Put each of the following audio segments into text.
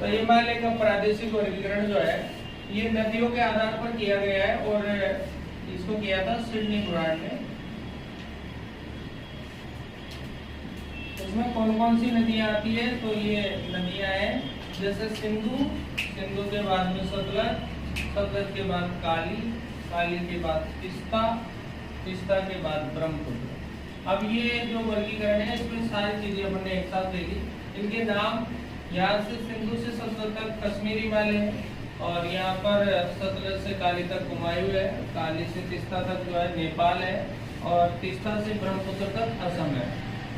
तो हिमालय का प्रादेशिक वर्गीकरण जो है ये नदियों के आधार पर किया गया है और इसको किया था सिडनी ब्रांड ने। इसमें कौन कौन सी नदियां आती है, तो ये नदियां हैं जैसे सिंधु, सिंधु के बाद में सतलज, सतलज के बाद काली, काली के बाद तीस्ता, तीस्ता के बाद ब्रह्मपुत्र। अब ये जो वर्गीकरण है इसमें सारी चीजें हमने एक साथ ले ली। इनके नाम यहाँ से सिंधु से सतलज तक कश्मीरी हिमालय है, और यहाँ पर सतलज से काली तक कुमायूं है, काली से तीस्ता तक जो है नेपाल है, और तीस्ता से ब्रह्मपुत्र तक असम है।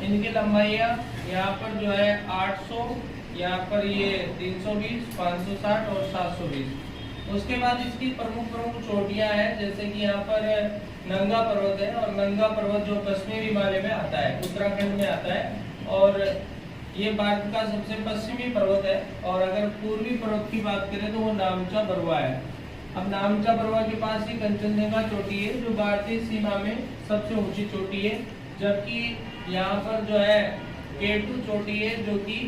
इनकी लंबाइयाँ यहाँ पर जो है 800, यहाँ पर ये 320, 560 और 720। उसके बाद इसकी प्रमुख प्रमुख चोटियाँ हैं, जैसे कि यहाँ पर नंगा पर्वत है, और नंगा पर्वत जो कश्मीर हिमालय में आता है, उत्तराखंड में आता है, और ये भारत का सबसे पश्चिमी पर्वत है। और अगर पूर्वी पर्वत की बात करें तो वो नामचा बरुआ है। अब नामचा बरुआ के पास ही कंचनजंगा चोटी है जो भारतीय सीमा में सबसे ऊंची चोटी है, जबकि यहाँ पर जो है केटू चोटी है जो कि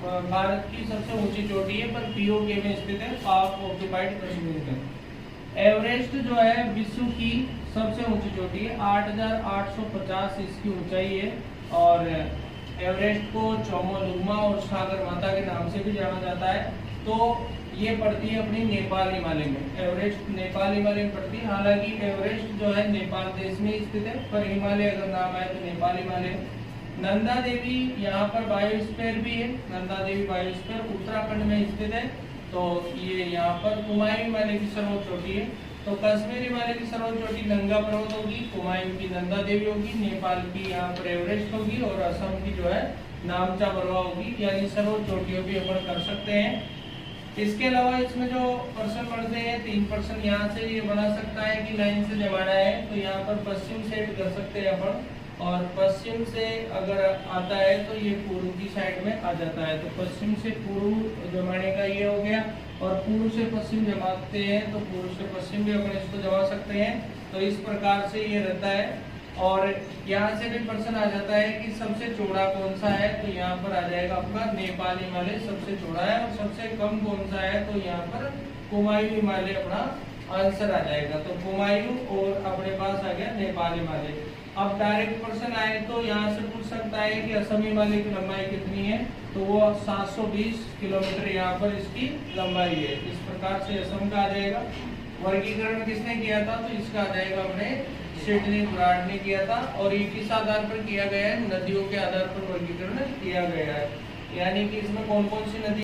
भारत की सबसे ऊंची चोटी है, पर पीओके में स्थित है, पाक ऑक्युपाइड कश्मीर में। एवरेस्ट जो है विश्व की सबसे ऊंची चोटी है, 8,850 इसकी ऊंचाई है, और एवरेस्ट को चौमोलुंगमा और सागर माता के नाम से भी जाना जाता है। तो ये पड़ती है अपनी नेपाल हिमालय में, एवरेस्ट नेपाल हिमालय में पड़ती है। हालांकि एवरेस्ट जो है नेपाल देश में स्थित है, पर हिमालय अगर नाम आए तो नेपाल हिमालय। नंदा देवी यहाँ पर बायोस्फीयर भी है, नंदा देवी बायोस्फीयर उत्तराखंड में स्थित है। तो ये यहाँ पर कुमायूं हिमालय की सर्वोच्च चोटी है। तो कश्मीर हिमालय की सर्वोच्च चोटी नंगा पर्वत होगी, कुमायूं की नंदा देवी होगी, नेपाल की यहाँ पर एवरेस्ट होगी, और असम की जो है नामचा बरुआ होगी। यानी सर्वोच्च चोटियों भी अपन कर सकते हैं। इसके अलावा इसमें जो पर्सन बढ़ते हैं 3% यहाँ से ये बना सकता है कि लाइन से जमाना है, तो यहाँ पर पश्चिम सेट कर सकते हैं अपन, और पश्चिम से अगर आता है तो ये पूर्व की साइड में आ जाता है। तो पश्चिम से पूर्व जमाने का ये हो गया, और पूर्व से पश्चिम जमाते हैं तो पूर्व से पश्चिम भी अपन इसको जमा सकते हैं। तो इस प्रकार से ये रहता है। और यहाँ से भी प्रश्न आ जाता है कि सबसे चौड़ा कौन सा है, तो यहाँ पर आ जाएगा आपका नेपाल हिमालय सबसे चौड़ा है, और सबसे कम कौन सा है, तो यहाँ पर कुमायूं हिमालय अपना आंसर आ जाएगा। तो कुमायूं और अपने पास आ गया नेपाल हिमालय। अब डायरेक्ट क्वेश्चन आए तो यहाँ से पूछ सकता है कि असम हिमालय की लंबाई कितनी है, तो वो 720 किलोमीटर यहाँ पर इसकी लंबाई है। इस प्रकार से असम का आ जाएगा। वर्गीकरण किसने किया था, तो इसका आ जाएगा अपने सिडनी ब्रांड ने किया था, और ये किस आधार पर किया गया है, नदियों के आधार पर वर्गीकरण किया गया है। यानी कि इसमें कौन कौन सी नदी